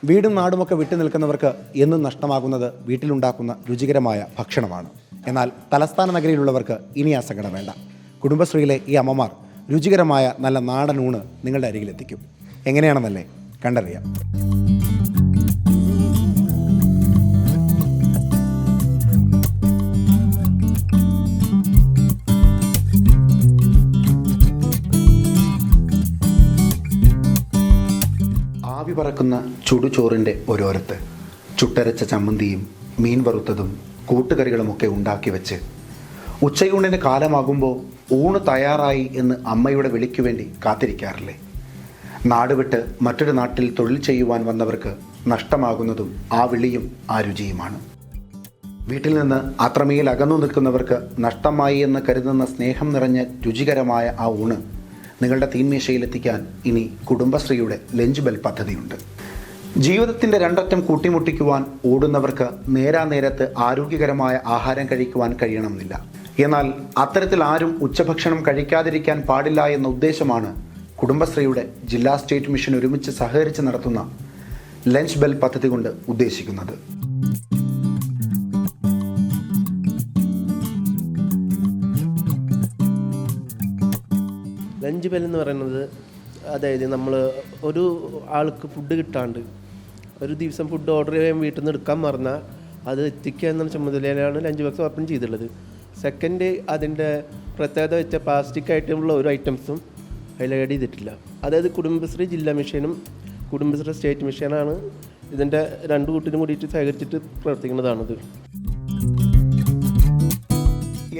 വീടും നാടുമൊക്കെ വിട്ടു നിൽക്കുന്നവർക്ക് എന്നും നഷ്ടമാകുന്നത് വീട്ടിലുണ്ടാക്കുന്ന രുചികരമായ ഭക്ഷണമാണ്. എന്നാൽ തലസ്ഥാന നഗരിയിലുള്ളവർക്ക് ഇനി ആ സങ്കടം വേണ്ട. കുടുംബശ്രീയിലെ ഈ അമ്മമാർ രുചികരമായ നല്ല നാടൻ ഊണ് നിങ്ങളുടെ അരികിലെത്തിക്കും. എങ്ങനെയാണെന്നല്ലേ കണ്ടറിയാം. ആവി പറക്കുന്ന ചുടുചോറിൻ്റെ ഓരോരത്ത് ചുട്ടരച്ച ചമ്മന്തിയും മീൻ വറുത്തതും കൂട്ടുകറികളുമൊക്കെ ഉണ്ടാക്കി വെച്ച് ഉച്ചയൂണിന് കാലമാകുമ്പോൾ ഊണ് തയ്യാറായി എന്ന് അമ്മയുടെ വിളിക്കു വേണ്ടി കാത്തിരിക്കാറില്ലേ? നാടുവിട്ട് മറ്റൊരു നാട്ടിൽ തൊഴിൽ ചെയ്യുവാൻ വന്നവർക്ക് നഷ്ടമാകുന്നതും ആ വിളിയും ആ രുചിയുമാണ്. വീട്ടിൽ നിന്ന് അത്രമേൽ അകന്നു നിൽക്കുന്നവർക്ക് നഷ്ടമായി എന്ന് കരുതുന്ന സ്നേഹം നിറഞ്ഞ രുചികരമായ ആ ഊണ് നിങ്ങളുടെ തീന്മേശയിലെത്തിക്കാൻ ഇനി കുടുംബശ്രീയുടെ ലഞ്ച് ബെൽ പദ്ധതിയുണ്ട്. ജീവിതത്തിൻ്റെ രണ്ടറ്റം കൂട്ടിമുട്ടിക്കുവാൻ ഓടുന്നവർക്ക് നേരാനേരത്ത് ആരോഗ്യകരമായ ആഹാരം കഴിക്കുവാൻ കഴിയണമെന്നില്ല. എന്നാൽ അത്തരത്തിൽ ആരും ഉച്ചഭക്ഷണം കഴിക്കാതിരിക്കാൻ പാടില്ല എന്ന ഉദ്ദേശമാണ് കുടുംബശ്രീയുടെ ജില്ലാ സ്റ്റേറ്റ് മിഷൻ ഒരുമിച്ച് സഹകരിച്ച് നടത്തുന്ന ലഞ്ച് ബെൽ പദ്ധതി കൊണ്ട് ഉദ്ദേശിക്കുന്നത്. ലഞ്ച് ബെൽ എന്ന് പറയുന്നത്, അതായത് നമ്മൾ ഒരു ആൾക്ക് ഫുഡ് കിട്ടാണ്ട് ഒരു ദിവസം ഫുഡ് ഓർഡർ ചെയ്യാൻ വീട്ടിൽ നിന്ന് എടുക്കാൻ മറന്നാൽ അത് എത്തിക്കുക എന്ന ചുമതലയാണ് ലഞ്ച് ബോക്സ് ഓപ്പൺ ചെയ്തിട്ടുള്ളത്. സെക്കൻഡ്, അതിൻ്റെ പ്രത്യേകത വെച്ച പ്ലാസ്റ്റിക് ആയിട്ടുള്ള ഒരു ഐറ്റംസും അതിൽ ആഡ് ചെയ്തിട്ടില്ല. അതായത് കുടുംബശ്രീ ജില്ലാ മിഷനും കുടുംബശ്രീ സ്റ്റേറ്റ് മിഷനാണ് ഇതിൻ്റെ രണ്ടു കൂട്ടിനും കൂടിയിട്ട് സഹകരിച്ചിട്ട് പ്രവർത്തിക്കുന്നതാണത്.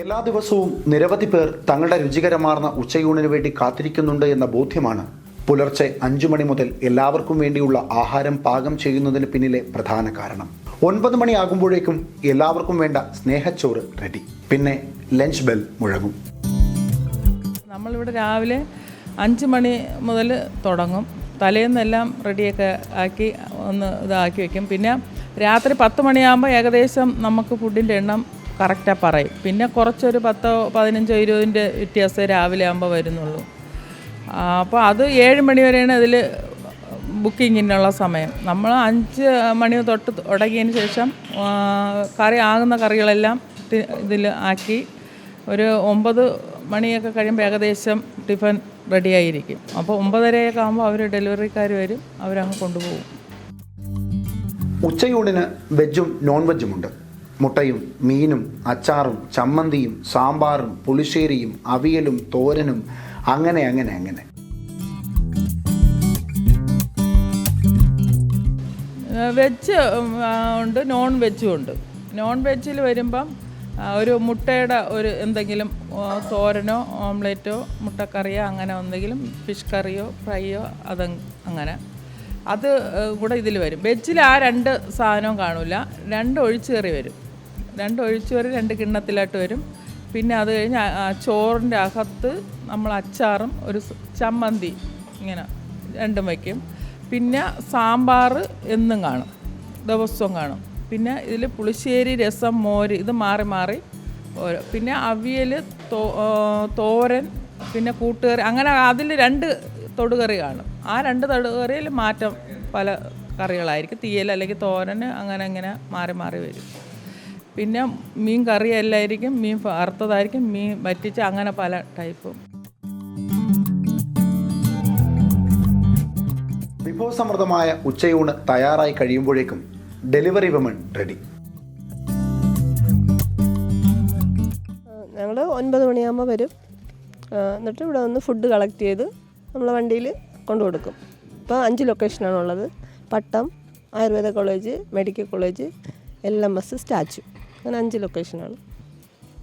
എല്ലാ ദിവസവും നിരവധി പേർ തങ്ങളുടെ രുചികരമാർന്ന ഉച്ചയൂണിന് വേണ്ടി കാത്തിരിക്കുന്നുണ്ട് എന്ന ബോധ്യമാണ് പുലർച്ചെ 5 മണി മുതൽ എല്ലാവർക്കും വേണ്ടിയുള്ള ആഹാരം പാകം ചെയ്യുന്നതിന് പിന്നിലെ പ്രധാന കാരണം. 9 മണിയാകുമ്പോഴേക്കും എല്ലാവർക്കും വേണ്ട സ്നേഹച്ചോറ് റെഡി. പിന്നെ ലഞ്ച് ബെൽ മുഴങ്ങും. നമ്മളിവിടെ രാവിലെ 5 മണി മുതൽ തുടങ്ങും. തലേന്നെല്ലാം റെഡിയൊക്കെ ആക്കി ഒന്ന് ഇതാക്കി വയ്ക്കും. പിന്നെ രാത്രി 10 മണിയാകുമ്പോൾ ഏകദേശം നമുക്ക് ഫുഡിൻ്റെ എണ്ണം കറക്റ്റാണ് പറയും. പിന്നെ കുറച്ചൊരു 10, 15, 20 വ്യത്യാസമേ രാവിലെ ആകുമ്പോൾ വരുന്നുള്ളൂ. അപ്പോൾ അത് 7 മണി വരെയാണ് ഇതിൽ ബുക്കിങ്ങിനുള്ള സമയം. നമ്മൾ 5 മണി തൊട്ട് തുടങ്ങിയതിന് ശേഷം കറി ആകുന്ന കറികളെല്ലാം ഇതിൽ ആക്കി ഒരു 9 മണിയൊക്കെ കഴിയുമ്പോൾ ഏകദേശം ടിഫിൻ റെഡിയായിരിക്കും. അപ്പോൾ 9:30 ആകുമ്പോൾ അവർ ഡെലിവറിക്കാർ വരും, അവരങ്ങ് കൊണ്ടുപോകും. ഉച്ചയൂണിന് വെജും നോൺ വെജുമുണ്ട്. മുട്ടയും മീനും അച്ചാറും ചമ്മന്തിയും സാമ്പാറും പുളിശ്ശേരിയും അവിയലും തോരനും അങ്ങനെ അങ്ങനെ അങ്ങനെ. വെജ് ഉണ്ട്, നോൺ വെജും ഉണ്ട്. നോൺ വെജിൽ വരുമ്പം ഒരു മുട്ടയുടെ ഒരു എന്തെങ്കിലും തോരനോ ഓംലെറ്റോ മുട്ടക്കറിയോ അങ്ങനെ എന്തെങ്കിലും ഫിഷ് കറിയോ ഫ്രൈയോ അങ്ങനെ അത് കൂടെ ഇതിൽ വരും. വെജിൽ ആ 2 സാധനവും കാണില്ല. 2 ഒഴിച്ചുകറി വരും. 2 ഒഴിച്ചുകറി 2 കിണ്ണത്തിലായിട്ട് വരും. പിന്നെ അത് കഴിഞ്ഞ് ചോറിൻ്റെ അകത്ത് നമ്മൾ അച്ചാറും ഒരു ചമ്മന്തി ഇങ്ങനെ 2 വയ്ക്കും. പിന്നെ സാമ്പാർ എന്നും കാണും, ദിവസവും കാണും. പിന്നെ ഇതിൽ പുളിശ്ശേരി, രസം, മോര് ഇത് മാറി മാറി ഓരോ. പിന്നെ അവിയൽ, തോരൻ, പിന്നെ കൂട്ടുകറി, അങ്ങനെ അതിൽ 2 തൊടുകറി കാണും. ആ 2 തൊടുകറിയിൽ മാറ്റം പല കറികളായിരിക്കും. തീയൽ അല്ലെങ്കിൽ തോരൻ അങ്ങനെ അങ്ങനെ മാറി മാറി വരും. പിന്നെ മീൻ കറി എല്ലായിരിക്കും, മീൻ വറുത്തതായിരിക്കും, മീൻ വറ്റിച്ച്, അങ്ങനെ പല ടൈപ്പും. വിഭവസമൃദ്ധമായ ഉച്ചയൂണ് തയ്യാറായി കഴിയുമ്പോഴേക്കും ഡെലിവറി വിമൺ റെഡി. ഞങ്ങൾ 9 മണിയാകുമ്പോൾ വരും. എന്നിട്ട് ഇവിടെ വന്ന് ഫുഡ് കളക്ട് ചെയ്ത് നമ്മളെ വണ്ടിയിൽ കൊണ്ടു കൊടുക്കും. ഇപ്പോൾ 5 ലൊക്കേഷനാണുള്ളത്. Pattom, Ayurveda college, medical college, LMS, statue, അങ്ങനെ 5 ലൊക്കേഷനാണ്.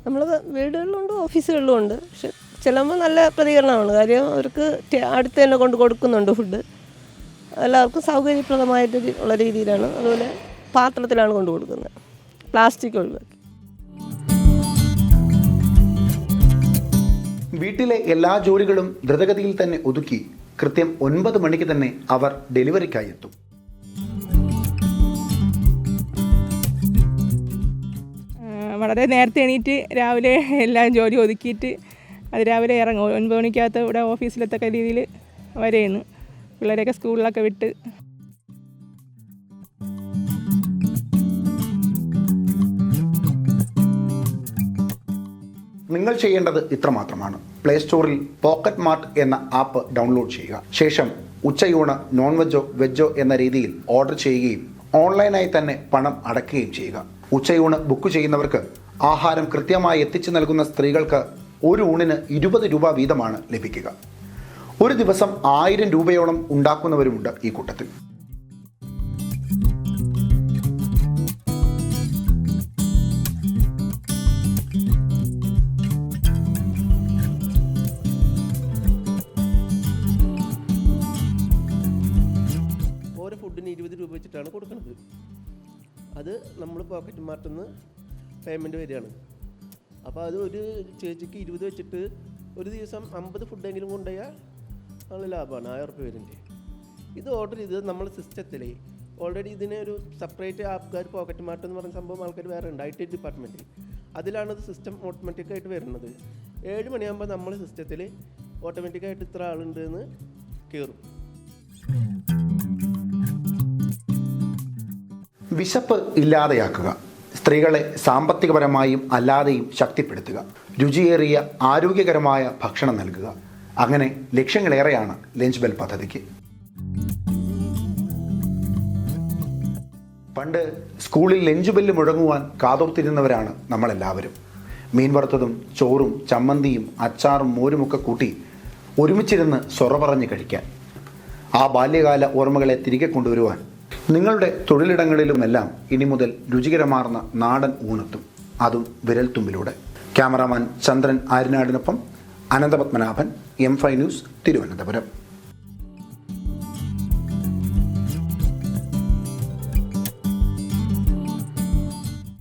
നമ്മൾ വീടുകളിലുണ്ട്, ഓഫീസുകളിലും ഉണ്ട്. പക്ഷെ ചിലപ്പോൾ നല്ല പ്രതികരണമാണ്. കാര്യം അവർക്ക് അടുത്ത് തന്നെ കൊണ്ട് കൊടുക്കുന്നുണ്ട് ഫുഡ്. എല്ലാവർക്കും സൗകര്യപ്രദമായിട്ട് ഉള്ള രീതിയിലാണ്. അതുപോലെ പാത്രത്തിലാണ് കൊണ്ടു കൊടുക്കുന്നത്, പ്ലാസ്റ്റിക് ഒഴിവാക്കി. വീട്ടിലെ എല്ലാ ജോലികളും ദ്രുതഗതിയിൽ തന്നെ ഒതുക്കി കൃത്യം 9 മണിക്ക് തന്നെ അവർ ഡെലിവറിക്കായി എത്തും. വളരെ നേരത്തെ എണീറ്റ് രാവിലെ എല്ലാം ജോലി ഒതുക്കിയിട്ട് അതിരാവിലെ ഇറങ്ങും. 9 മണിക്കകത്ത് ഇവിടെ ഓഫീസിലെത്തക്ക രീതിയിൽ വരെയാണ്. പിള്ളേരെയൊക്കെ സ്കൂളിലൊക്കെ വിട്ട് നിങ്ങൾ ചെയ്യേണ്ടത് ഇത്രമാത്രമാണ്. പ്ലേ സ്റ്റോറിൽ പോക്കറ്റ് മാർട്ട് എന്ന ആപ്പ് ഡൗൺലോഡ് ചെയ്യുക. ശേഷം ഉച്ചയൂണ് നോൺ വെജോ വെജോ എന്ന രീതിയിൽ ഓർഡർ ചെയ്യുകയും ഓൺലൈനായി തന്നെ പണം അടയ്ക്കുകയും ചെയ്യുക. ഉച്ചയൂണ് ബുക്ക് ചെയ്യുന്നവർക്ക് ആഹാരം കൃത്യമായി എത്തിച്ചു നൽകുന്ന സ്ത്രീകൾക്ക് ഒരു ഊണിന് 20 രൂപ വീതമാണ് ലഭിക്കുക. ഒരു ദിവസം 1000 രൂപയോളം ഉണ്ടാക്കുന്നവരുമുണ്ട് ഈ കൂട്ടത്തിൽ. ഓരോ ഫുഡിന് 20 രൂപ വെച്ചിട്ടാണ് കൊടുക്കുന്നത്. അത് നമ്മൾ പോക്കറ്റ് മാർട്ടിൽ നിന്ന് പേയ്മെൻറ്റ് വരികയാണ്. അപ്പോൾ അത് ഒരു ചേച്ചിക്ക് 20 വെച്ചിട്ട് ഒരു ദിവസം 50 ഫുഡെങ്കിലും കൊണ്ടുപോയാൽ നല്ല ലാഭമാണ്. 1000 രൂപ വരുന്നുണ്ട്. ഇത് ഓർഡർ ചെയ്തത് നമ്മൾ സിസ്റ്റത്തിൽ ഓൾറെഡി ഇതിന് ഒരു സെപ്പറേറ്റ് ആൾക്കാർ പോക്കറ്റ് മാർട്ട് എന്ന് പറയുന്ന സംഭവം ആൾക്കാർ വേറെ ഉണ്ട്, IT ഡിപ്പാർട്ട്മെൻറ്റിൽ. അതിലാണ് ഇത് സിസ്റ്റം ഓട്ടോമാറ്റിക്കായിട്ട് വരുന്നത്. 7 മണിയാകുമ്പോൾ നമ്മൾ സിസ്റ്റത്തിൽ ഓട്ടോമാറ്റിക്കായിട്ട് ഇത്ര ആളുണ്ട് എന്ന് കയറും. വിശപ്പ് ഇല്ലാതെയാക്കുക, സ്ത്രീകളെ സാമ്പത്തികപരമായും അല്ലാതെയും ശക്തിപ്പെടുത്തുക, രുചിയേറിയ ആരോഗ്യകരമായ ഭക്ഷണം നൽകുക. അങ്ങനെ ലക്ഷ്യങ്ങളേറെയാണ് ലഞ്ച് ബെൽ പദ്ധതിക്ക്. പണ്ട് സ്കൂളിൽ ലഞ്ച് ബെല്ല് മുഴങ്ങുവാൻ കാതോർത്തിരുന്നവരാണ് നമ്മളെല്ലാവരും. മീൻ വറുത്തതും ചോറും ചമ്മന്തിയും അച്ചാറും മോരുമൊക്കെ കൂട്ടി ഒരുമിച്ചിരുന്ന് സൊറ പറഞ്ഞ് കഴിക്കാൻ. ആ ബാല്യകാല ഓർമ്മകളെ തിരികെ കൊണ്ടുവരുവാൻ നിങ്ങളുടെ തൊഴിലിടങ്ങളിലുമെല്ലാം ഇനി മുതൽ രുചികരമാർന്ന നാടൻ ഊണെത്തും, അതും വിരൽത്തുമ്പിലൂടെ. ക്യാമറാമാൻ ചന്ദ്രൻ ആര്യനാടിനൊപ്പം അനന്തപത്മനാഭൻ, M5 ന്യൂസ്, തിരുവനന്തപുരം.